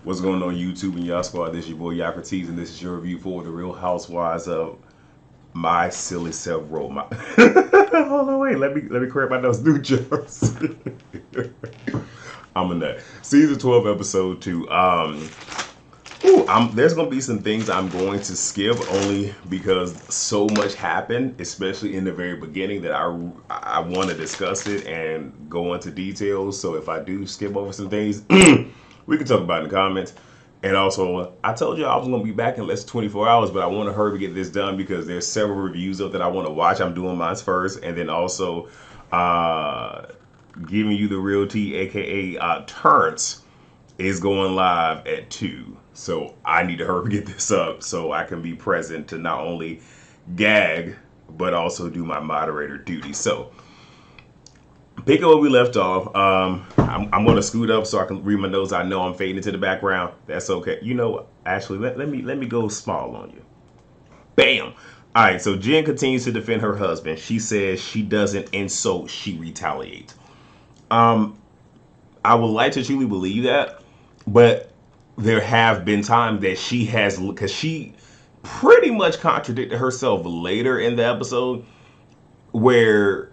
What's going on YouTube and y'all squad? This is your boy Yocrates, and this is your review for the Real Housewives of My Silly Self Role. Hold on, wait. Let me correct my notes. New jokes. I'm a nut. Season 12, episode 2. There's gonna be some things I'm going to skip only because so much happened, especially in the very beginning, that I want to discuss it and go into details. So if I do skip over some things, we can talk about it in the comments. And also, I told you I was going to be back in less than 24 hours, but I want to hurry to get this done because there's several reviews up that I want to watch. I'm doing mine first, and then also giving you the real tea, aka Turns, is going live at 2. So I need to hurry to get this up so I can be present to not only gag, but also do my moderator duty. So pick up where we left off. I'm going to scoot up so I can read my notes. I know I'm fading into the background. That's okay. You know, actually, let me go small on you. Bam. All right. So Jen continues to defend her husband. She says she doesn't insult, she retaliates. I would like to truly believe that, but there have been times that she has, because she pretty much contradicted herself later in the episode, where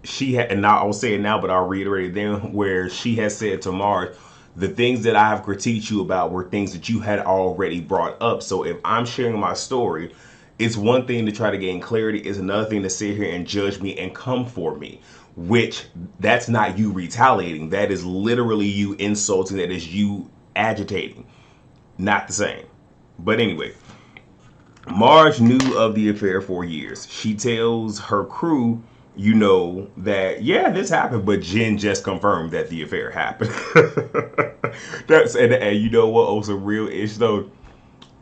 she had, and now I'll say it now, but I'll reiterate it then, where she has said to Marge, the things that I have critiqued you about were things that you had already brought up. So if I'm sharing my story, it's one thing to try to gain clarity. It's another thing to sit here and judge me and come for me, which that's not you retaliating. That is literally you insulting. That is you agitating. Not the same. But anyway, Marge knew of the affair for years. She tells her crew, you know, that yeah, this happened, but Jen just confirmed that the affair happened. That's and you know what? Also, real ish though.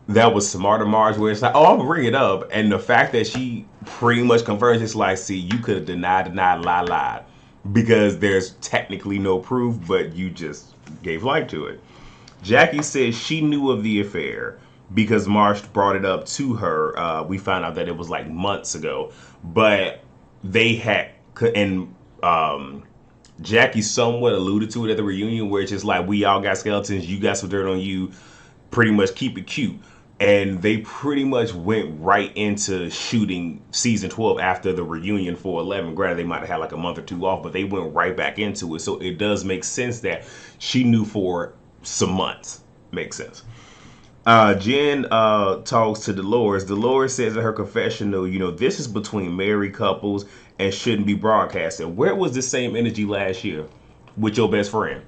That was smart of Marge, where it's like, oh, I'm gonna bring it up, and the fact that she pretty much confirms, it's like, see, you could have denied, lied, because there's technically no proof, but you just gave life to it. Jackie says she knew of the affair because Marge brought it up to her. We found out that it was like months ago, but they had, and Jackie somewhat alluded to it at the reunion, where it's just like, we all got skeletons, you got some dirt on you, pretty much keep it cute. And they pretty much went right into shooting season 12 after the reunion for 11. Granted, they might have had like a month or two off, but they went right back into it. So it does make sense that she knew for some months. Makes sense. Jen talks to Dolores. Dolores says in her confessional, you know, this is between married couples and shouldn't be broadcasted. Where was the same energy last year with your best friend?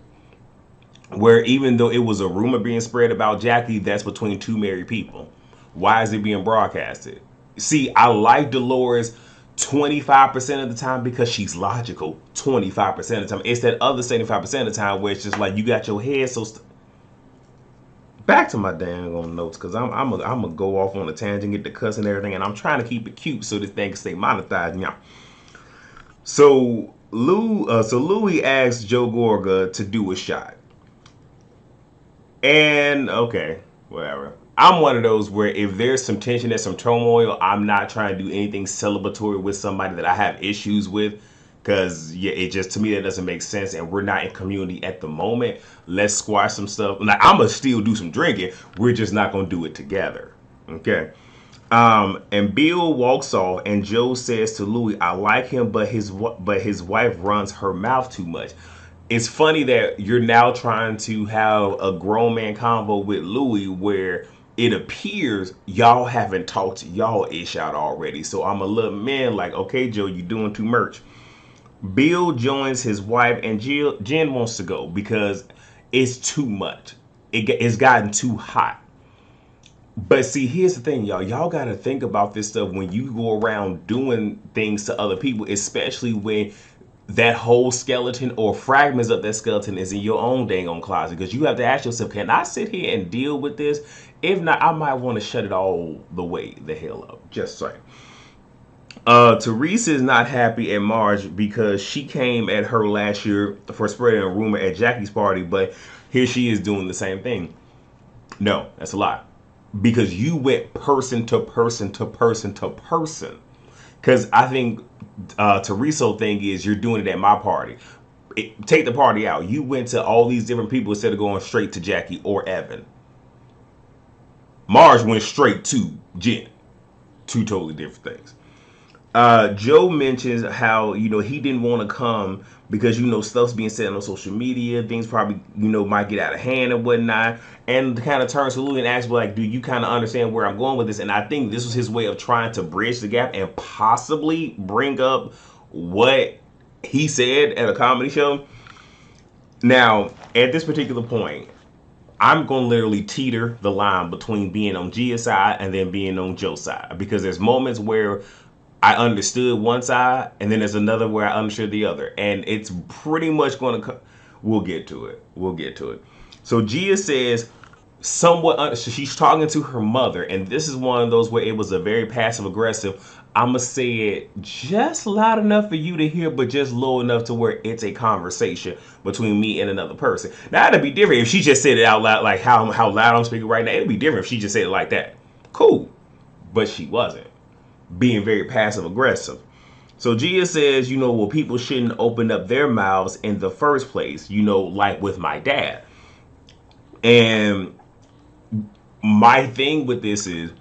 Where even though it was a rumor being spread about Jackie, that's between two married people. Why is it being broadcasted? See, I like Dolores 25% of the time because she's logical 25% of the time. It's that other 75% of the time where it's just like you got your head so... Back to my dang on notes, because I'm gonna go off on a tangent, get the cuss and everything, and I'm trying to keep it cute so this thing can stay monetized. Yeah. So Louis asked Joe Gorga to do a shot. And okay, whatever. I'm one of those where if there's some tension and some turmoil, I'm not trying to do anything celebratory with somebody that I have issues with, because yeah, it just, to me, that doesn't make sense, and we're not in community at the moment. Let's squash some stuff. Like, I'm gonna still do some drinking. We're just not gonna do it together. Okay. And Bill walks off, and Joe says to Louis, "I like him, but his wife runs her mouth too much." It's funny that you're now trying to have a grown man convo with Louis where it appears y'all haven't talked y'all ish out already. So I'm a little man like, okay, Joe, you doing too much. Bill joins his wife, and Jen wants to go because it's too much. It's gotten too hot. But see, here's the thing, y'all. Y'all got to think about this stuff when you go around doing things to other people, especially when that whole skeleton or fragments of that skeleton is in your own dang on closet, because you have to ask yourself, can I sit here and deal with this? If not, I might want to shut it all the way the hell up. Just saying. Teresa is not happy at Marge because she came at her last year for spreading a rumor at Jackie's party, but here she is doing the same thing. No, that's a lie. Because you went person to person to person to person. Because I think Teresa thing is you're doing it at my party. take the party out. You went to all these different people instead of going straight to Jackie or Evan. Marge went straight to Jen. Two totally different things. Joe mentions how, he didn't want to come because, stuff's being said on social media. Things probably, might get out of hand and whatnot. And kind of turns to Louie and asks, like, do you kind of understand where I'm going with this? And I think this was his way of trying to bridge the gap and possibly bring up what he said at a comedy show. Now, at this particular point, I'm going to literally teeter the line between being on Gia's side and then being on Joe's side. Because there's moments where I understood one side, and then there's another where I understood the other. And it's pretty much going to... We'll get to it. We'll get to it. So Gia says, she's talking to her mother, and this is one of those where it was a very passive-aggressive... I'm going to say it just loud enough for you to hear, but just low enough to where it's a conversation between me and another person. Now, it'd be different if she just said it out loud, like how loud I'm speaking right now. It'd be different if she just said it like that. Cool. But she wasn't. Being very passive aggressive. So Gia says, well, people shouldn't open up their mouths in the first place, like with my dad. And my thing with this is,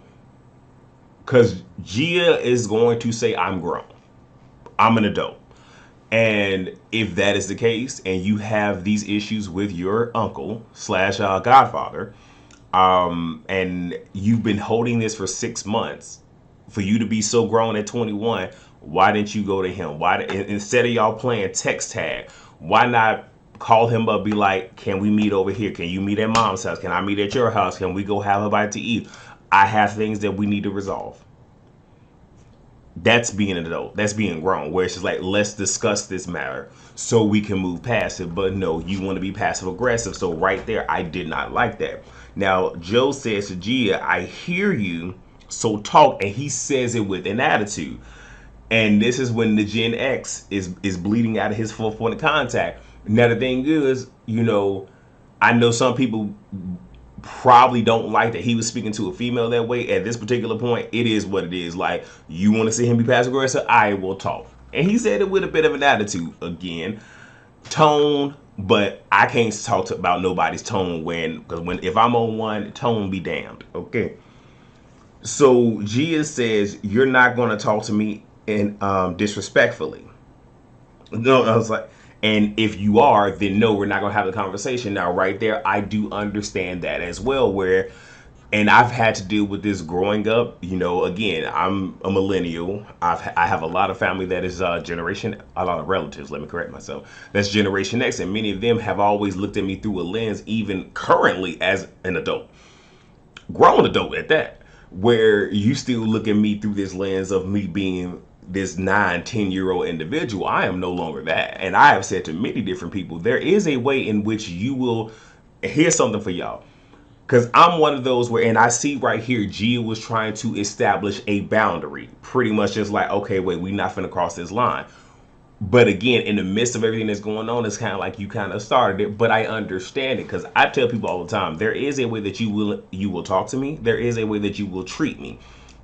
because Gia is going to say, I'm grown. I'm an adult. And if that is the case, and you have these issues with your uncle / godfather, and you've been holding this for 6 months, for you to be so grown at 21, why didn't you go to him? Instead of y'all playing text tag, why not call him up, be like, can we meet over here? Can you meet at mom's house? Can I meet at your house? Can we go have a bite to eat? I have things that we need to resolve. That's being an adult. That's being grown, where it's just like, let's discuss this matter so we can move past it. But no, you want to be passive aggressive. So right there, I did not like that. Now, Joe says to Gia, I hear you, so talk. And he says it with an attitude. And this is when the Gen X is bleeding out of his full point of contact. Now, the thing is, I know some people probably don't like that he was speaking to a female that way. At this particular point, it is what it is. Like, you want to see him be passive aggressive? I will talk. And he said it with a bit of an attitude. Again, tone, but I can't talk about nobody's tone because if I'm on one, tone be damned. Okay. So Gia says, you're not going to talk to me in disrespectfully. No, I was like, and if you are, then no, we're not going to have the conversation. Now, right there, I do understand that as well, and I've had to deal with this growing up. Again, I'm a millennial. I have a lot of family that is a lot of relatives, let me correct myself, that's Generation X, and many of them have always looked at me through a lens, even currently as an adult, grown adult at that, where you still look at me through this lens of me being this 9-10-year-old individual. I am no longer that. And I have said to many different people, there is a way in which you will... Here's something for y'all. Because I'm one of those where, and I see right here, Gia was trying to establish a boundary. Pretty much just like, okay, wait, we're not finna cross this line. But again, in the midst of everything that's going on, it's kind of like you kind of started it. But I understand it, because I tell people all the time, there is a way that you will talk to me. There is a way that you will treat me.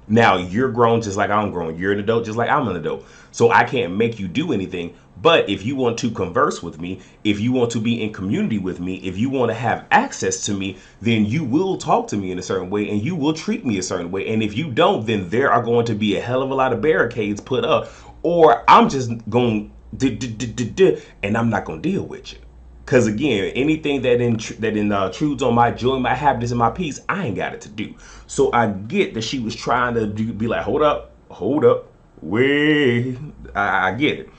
Now, you're grown just like I'm grown. You're an adult just like I'm an adult. So I can't make you do anything. But if you want to converse with me, if you want to be in community with me, if you want to have access to me, then you will talk to me in a certain way and you will treat me a certain way. And if you don't, then there are going to be a hell of a lot of barricades put up, or I'm just going and I'm not going to deal with you. Because again, anything that intrudes on my joy, my happiness, and my peace, I ain't got it to do. So I get that she was trying to be like, hold up, wait. I get it.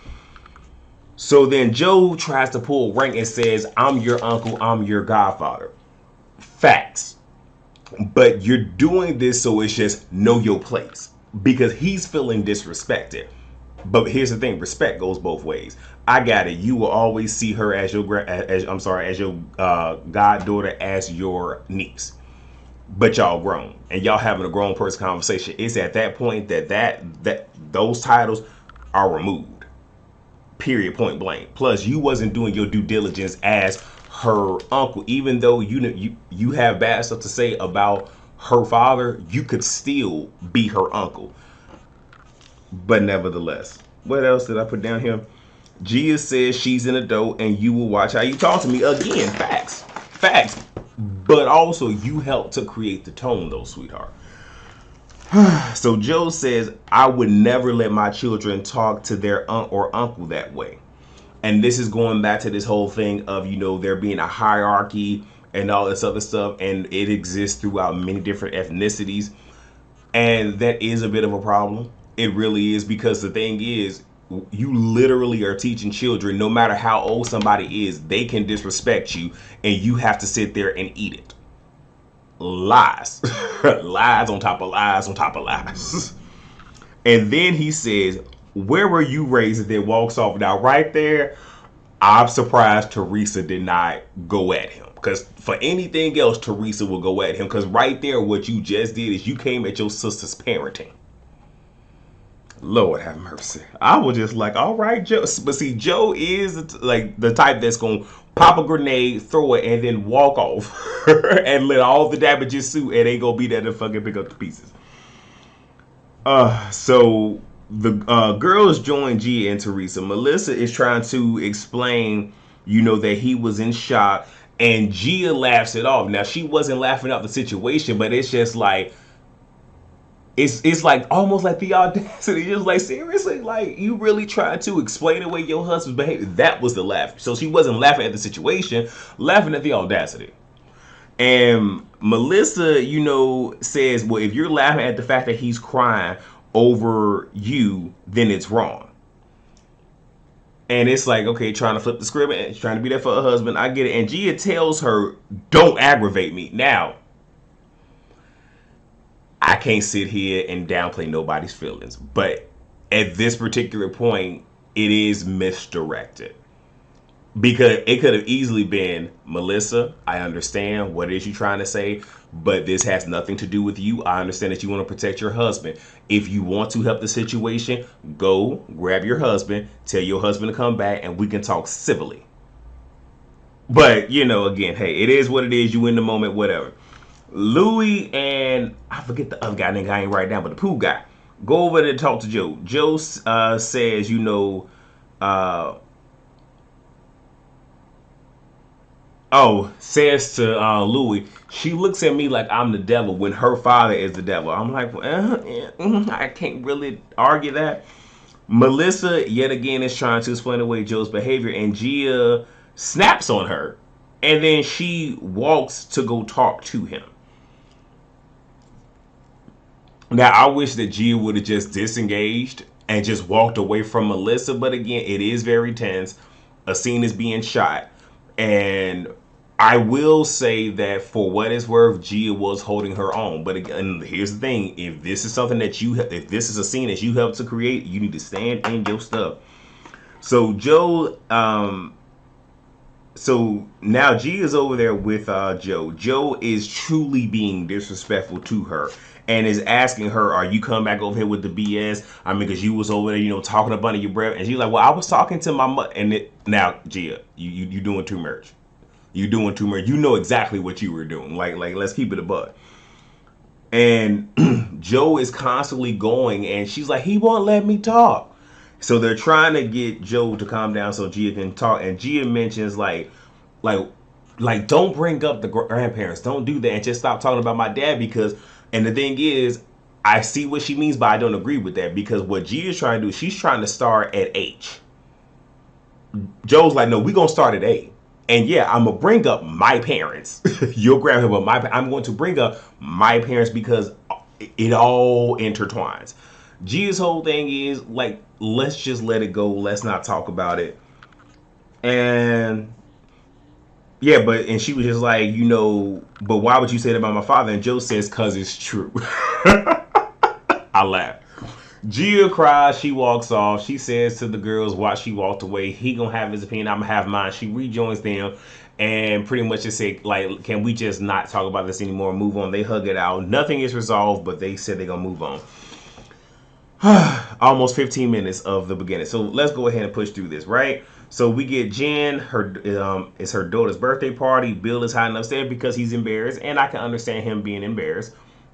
So then Joe tries to pull rank and says, I'm your uncle, I'm your godfather. Facts. But you're doing this so it's just know your place. Because he's feeling disrespected. But here's the thing, respect goes both ways. I got it. You will always see her as your goddaughter, as your niece. But y'all grown, and y'all having a grown person conversation. It's at that point that those titles are removed. Period. Point blank. Plus, you wasn't doing your due diligence as her uncle, even though you have bad stuff to say about her father. You could still be her uncle. But nevertheless, what else did I put down here? Gia says she's an adult and you will watch how you talk to me. Again, facts. Facts. But also, you helped to create the tone, though, sweetheart. So Joe says, I would never let my children talk to their aunt or uncle that way. And this is going back to this whole thing of, there being a hierarchy and all this other stuff. And it exists throughout many different ethnicities. And that is a bit of a problem. It really is, because the thing is, you literally are teaching children, no matter how old somebody is, they can disrespect you and you have to sit there and eat it. Lies. Lies on top of lies on top of lies. And then he says, where were you raised? And then walks off. Now right there, I'm surprised Teresa did not go at him, because for anything else Teresa will go at him, because right there what you just did is you came at your sister's parenting. Lord have mercy. I was just like, all right, Joe. But see, Joe is like the type that's going to pop a grenade, throw it, and then walk off and let all the damage ensue, and they going to be there to fucking pick up the pieces. So the girls join Gia and Teresa. Melissa is trying to explain, that he was in shock, and Gia laughs it off. Now, she wasn't laughing off the situation, but it's just like, it's like almost like the audacity. Just like, seriously, like, you really tried to explain away your husband's behavior. That was the laugh. So she wasn't laughing at the situation, laughing at the audacity. And Melissa, says, well, if you're laughing at the fact that he's crying over you, then it's wrong. And it's like, okay, trying to flip the script and trying to be there for her husband. I get it. And Gia tells her, don't aggravate me. Now, I can't sit here and downplay nobody's feelings, but at this particular point, it is misdirected. Because it could have easily been, Melissa, I understand what it is you're trying to say, but this has nothing to do with you. I understand that you want to protect your husband. If you want to help the situation, go grab your husband, tell your husband to come back, and we can talk civilly. But, again, hey, it is what it is. You in the moment, whatever. Louis and I forget the other guy, name I ain't write down, but the pool guy, go over there to talk to Joe. Joe says, says to Louis, she looks at me like I'm the devil when her father is the devil. I'm like, I can't really argue that. Melissa, yet again, is trying to explain away Joe's behavior, and Gia snaps on her, and then she walks to go talk to him. Now, I wish that Gia would have just disengaged and just walked away from Melissa. But again, it is very tense. A scene is being shot. And I will say that for what it's worth, Gia was holding her own. But again, here's the thing. If this is something that if this is a scene that you helped to create, you need to stand in your stuff. So Joe, so now Gia's over there with Joe. Joe is truly being disrespectful to her and is asking her, are you coming back over here with the BS? I mean, because you was over there, talking up under your breath. And she's like, well, I was talking to my mother. And now, Gia, you doing too much. You doing too much. You know exactly what you were doing. Like let's keep it a buck. And Joe is constantly going, and she's like, he won't let me talk. So they're trying to get Joe to calm down so Gia can talk. And Gia mentions like, don't bring up the grandparents. Don't do that. And just stop talking about my dad, because, and the thing is, I see what she means, but I don't agree with that, because what Gia is trying to do, she's trying to start at H. Joe's like, no, we're going to start at A. And yeah, I'm going to bring up my parents. You'll grab him, but I'm going to bring up my parents because it all intertwines. Gia's whole thing is like, let's just let it go. Let's not talk about it. And yeah, and she was just like, but why would you say that about my father? And Joe says, cause it's true. I laugh. Gia cries, she walks off. She says to the girls while she walked away, he gonna have his opinion, I'm gonna have mine. She rejoins them and pretty much just say, like, can we just not talk about this anymore, move on? They hug it out. Nothing is resolved, but they said they're gonna move on. Almost 15 minutes of the beginning. So let's go ahead and push through this, right? So we get Jen, it's her daughter's birthday party. Bill is hiding upstairs because he's embarrassed, and I can understand him being embarrassed.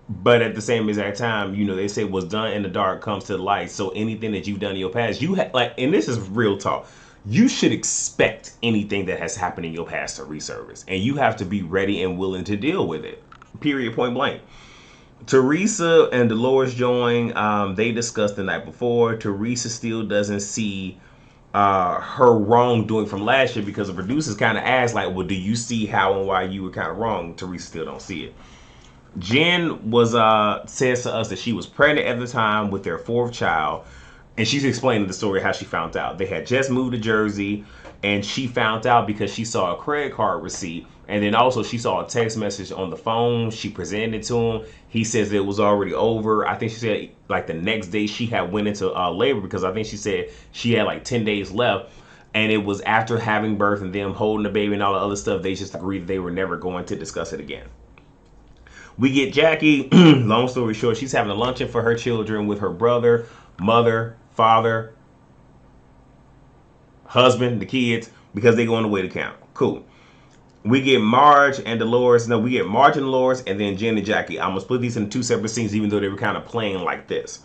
But at the same exact time, they say what's done in the dark comes to the light. So anything that you've done in your past, and this is real talk. you should expect anything that has happened in your past to resurface, and you have to be ready and willing to deal with it. Period. Point blank. Teresa and Dolores join. They discussed the night before. Teresa still doesn't see her wrongdoing from last year because the producers kind of asked, like, well, do you see how and why you were kind of wrong? Teresa still don't see it. Jen was says to us that she was pregnant at the time with their fourth child, and she's explaining the story how she found out. They had just moved to Jersey, and she found out because she saw a credit card receipt, and then also she saw a text message on the phone. She presented it to him. He says it was already over. I think she said like the next day she had went into labor, because I think she said she had like 10 days left. And it was after having birth and them holding the baby and all the other stuff, they just agreed that they were never going to discuss it again. We get Jackie, long story short, she's having a luncheon for her children with her brother, mother, father, husband, the kids, because they go on the way to camp. Cool. We get Marge and Dolores. No, we get Marge and Dolores, and then Jen and Jackie. I'm going to split these into two separate scenes, even though they were kind of playing like this.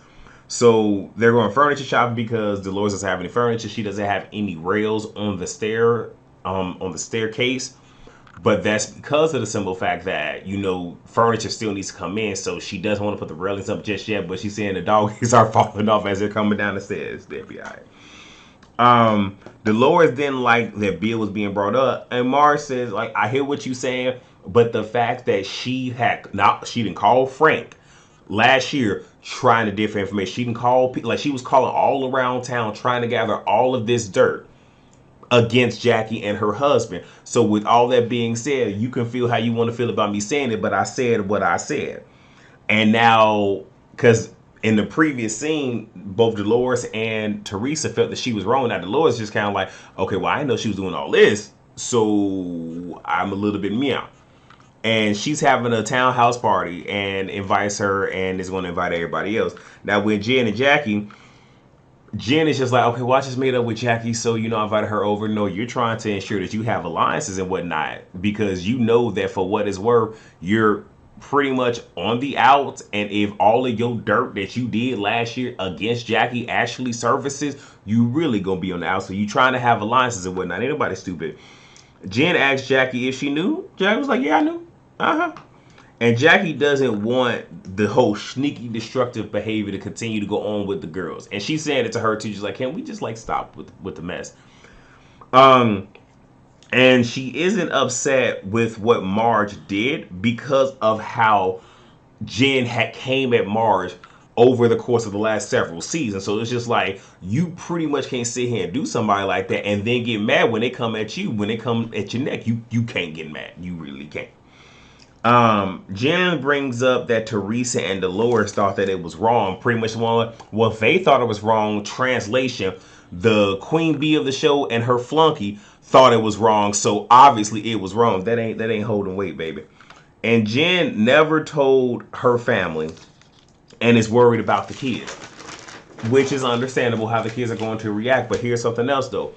So they're going furniture shopping because Dolores doesn't have any furniture. She doesn't have any rails on the staircase. But that's because of the simple fact that, you know, furniture still needs to come in. So she doesn't want to put the railings up just yet. But she's saying the doggies are falling off as they're coming down the stairs. They'll be all right. Dolores didn't like that Bill was being brought up. And Marge says, like, I hear what you're saying. But the fact that she didn't call Frank last year trying to differ information. She didn't call people. Like, she was calling all around town trying to gather all of this dirt against Jackie and her husband. So with all that being said, you can feel how you want to feel about me saying it, but I said what I said. And now, because in the previous scene, both Dolores and Teresa felt that she was wrong. Now Dolores just kind of like, okay, well, I didn't know she was doing all this, so I'm a little bit meow. And she's having a townhouse party and invites her and is going to invite everybody else. Now with Jen and Jackie, Jen is just like, okay, well, I just made up with Jackie, so, you know, I invited her over. No, you're trying to ensure that you have alliances and whatnot, because you know that for what it's worth, you're pretty much on the outs. And if all of your dirt that you did last year against Jackie actually surfaces, you really gonna be on the outs. So you trying to have alliances and whatnot. Ain't nobody stupid. Jen asked Jackie if she knew. Jackie was like, yeah, I knew. And Jackie doesn't want the whole sneaky, destructive behavior to continue to go on with the girls. And she's saying it to her too. She's like, can we just like stop with the mess? And she isn't upset with what Marge did because of how Jen came at Marge over the course of the last several seasons. So it's just like, you pretty much can't sit here and do somebody like that and then get mad when they come at you. When they come at your neck, you can't get mad. You really can't. Jen brings up that Teresa and Dolores thought that it was wrong. Pretty much, well, they thought it was wrong. Translation: the queen bee of the show and her flunky thought it was wrong, so obviously it was wrong. That ain't holding weight, baby. And Jen never told her family, and is worried about the kids, which is understandable how the kids are going to react. But here's something else, though.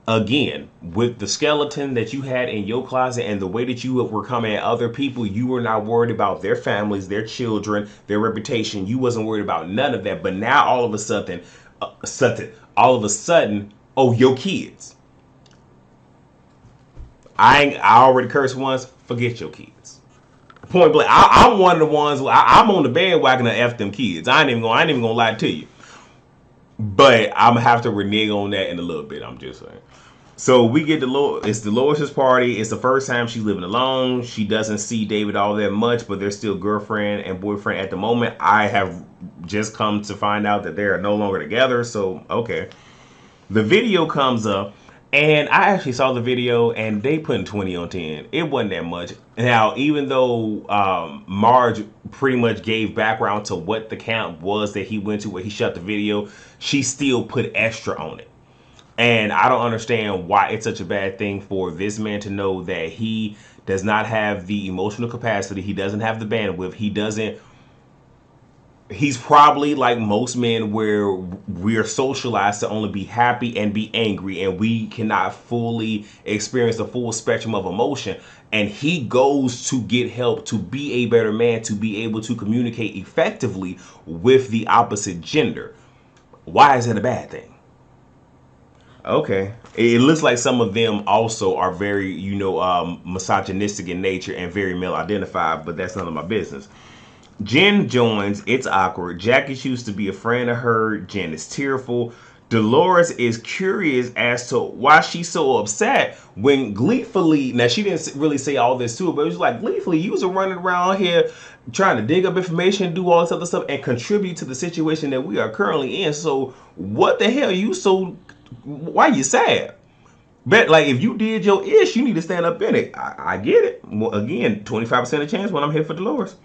Again, with the skeleton that you had in your closet and the way that you were coming at other people, you were not worried about their families, their children, their reputation. You wasn't worried about none of that. But now all of a sudden, oh, your kids. I already cursed once. Forget your kids. Point blank. I'm one of the ones. I'm on the bandwagon of F them kids. I ain't even gonna lie to you. But I'm gonna have to renege on that in a little bit. I'm just saying. So we get it's Dolores' party. It's the first time she's living alone. She doesn't see David all that much, but they're still girlfriend and boyfriend at the moment. I have just come to find out that they are no longer together. So, okay. The video comes up, and I actually saw the video, and they put 20 on 10. It wasn't that much. Now, even though Marge pretty much gave background to what the camp was that he went to where he shot the video, she still put extra on it. And I don't understand why it's such a bad thing for this man to know that he does not have the emotional capacity. He doesn't have the bandwidth. He's probably like most men where we're socialized to only be happy and be angry, and we cannot fully experience the full spectrum of emotion. And he goes to get help to be a better man, to be able to communicate effectively with the opposite gender. Why is that a bad thing? Okay. It looks like some of them also are very, misogynistic in nature and very male identified, but that's none of my business. Jen joins. It's awkward. Jackie chooses to be a friend of her. Jen is tearful. Dolores is curious as to why she's so upset when gleefully, now she didn't really say all this to her, but it was like gleefully, you was running around here trying to dig up information, do all this other stuff, and contribute to the situation that we are currently in. So what the hell you so, why you sad? But like if you did your ish, you need to stand up in it. I get it. Well, again, 25% of chance when I'm here for Dolores.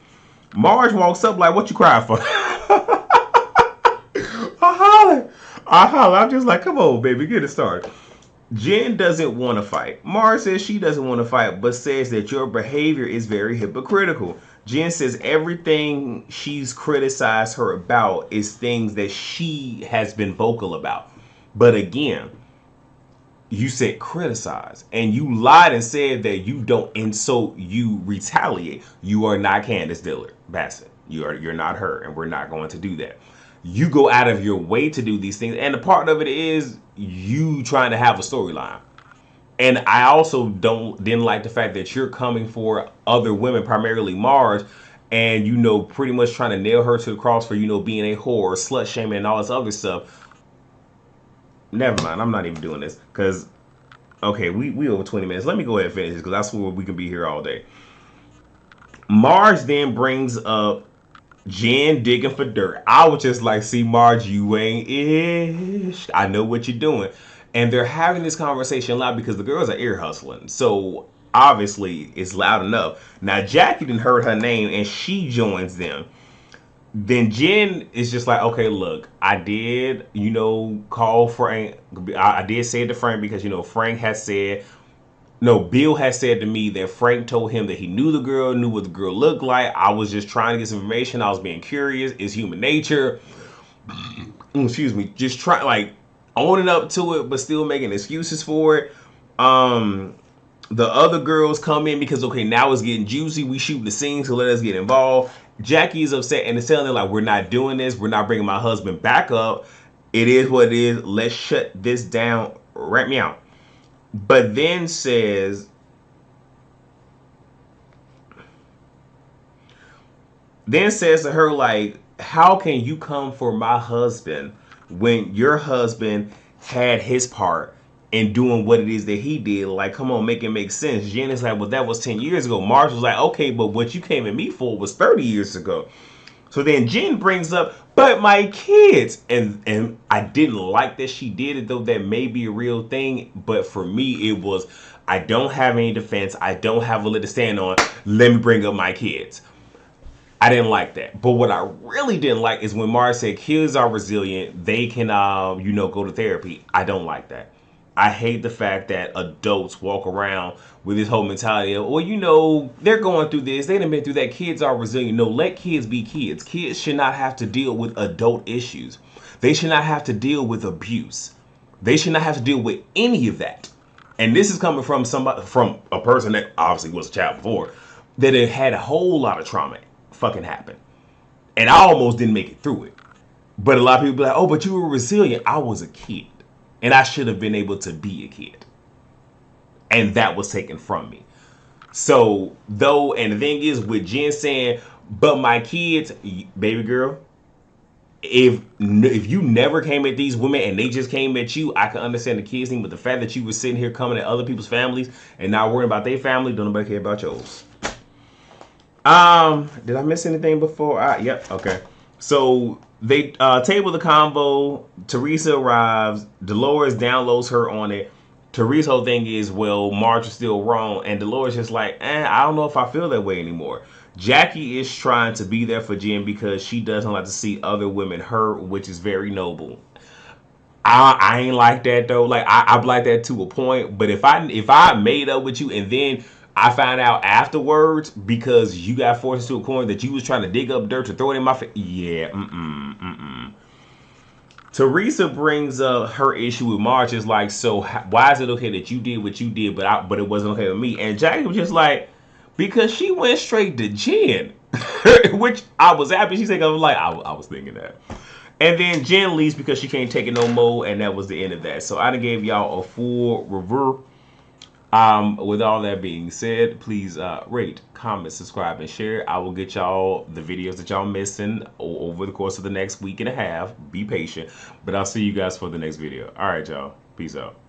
Marge walks up like, what you crying for? I holler. I holler. I'm just like, come on, baby, get it started. Jen doesn't want to fight. Marge says she doesn't want to fight, but says that your behavior is very hypocritical. Jen says everything she's criticized her about is things that she has been vocal about. But again, you said criticize and you lied and said that you don't, and so you retaliate. You are not Candace Dillard Bassett. You're not her, and we're not going to do that. You go out of your way to do these things, and the part of it is you trying to have a storyline. And I also didn't like the fact that you're coming for other women, primarily Marge, and pretty much trying to nail her to the cross for being a whore, slut shaming, and all this other stuff. Never mind. I'm not even doing this because, okay, we over 20 minutes. Let me go ahead and finish this because I swear we can be here all day. Marge then brings up Jen digging for dirt. I was just like, see, Marge, you ain't ish. I know what you're doing. And they're having this conversation loud because the girls are ear hustling. So obviously it's loud enough. Now Jackie didn't heard her name and she joins them. Then Jen is just like, okay, look, I did, call Frank. I did say it to Frank because, Frank has said, no, Bill has said to me that Frank told him that he knew the girl, knew what the girl looked like. I was just trying to get some information. I was being curious. It's human nature. Excuse me. Just try, like, owning up to it, but still making excuses for it. The other girls come in because, okay, now it's getting juicy. We shoot the scene, so let us get involved. Jackie is upset and is telling them, like, we're not doing this. We're not bringing my husband back up. It is what it is. Let's shut this down. Rat me out. But then says to her, like, how can you come for my husband when your husband had his part in doing what it is that he did? Like, come on, make it make sense. Jen is like, well, that was 10 years ago. Marge was like, okay, but what you came at me for was 30 years ago. So then Jen brings up, but my kids. And I didn't like that she did it, though that may be a real thing. But for me, it was, I don't have any defense. I don't have a leg to stand on. Let me bring up my kids. I didn't like that. But what I really didn't like is when Marge said kids are resilient. They can, go to therapy. I don't like that. I hate the fact that adults walk around with this whole mentality of, well, they're going through this. They done been through that. Kids are resilient. No, let kids be kids. Kids should not have to deal with adult issues. They should not have to deal with abuse. They should not have to deal with any of that. And this is coming from from a person that obviously was a child before, that had a whole lot of trauma fucking happen. And I almost didn't make it through it. But a lot of people be like, oh, but you were resilient. I was a kid. And I should have been able to be a kid. And that was taken from me. So, though, and the thing is, with Jen saying, but my kids, baby girl, if you never came at these women and they just came at you, I can understand the kids thing. But the fact that you were sitting here coming at other people's families and not worrying about their family, don't nobody care about yours. Did I miss anything before? Yep, okay. So they table the combo. Teresa arrives. Dolores downloads her on it. Teresa's whole thing is, well, Marge is still wrong. And Dolores just like, I don't know if I feel that way anymore. Jackie is trying to be there for Jen because she doesn't like to see other women hurt, which is very noble. I ain't like that though. Like I like that to a point. But if I made up with you and then I found out afterwards because you got forced into a corner that you was trying to dig up dirt to throw it in my face. Yeah, Teresa brings up her issue with Marge. Is like, so why is it okay that you did what you did, but it wasn't okay with me? And Jackie was just like, because she went straight to Jen, which I was happy. She said, I was like, I was thinking that. And then Jen leaves because she can't take it no more, and that was the end of that. So I done gave y'all a full review. With all that being said, please rate, comment, subscribe, and share. I will get y'all the videos that y'all missing over the course of the next week and a half. Be patient, but I'll see you guys for the next video. All right, y'all. Peace out.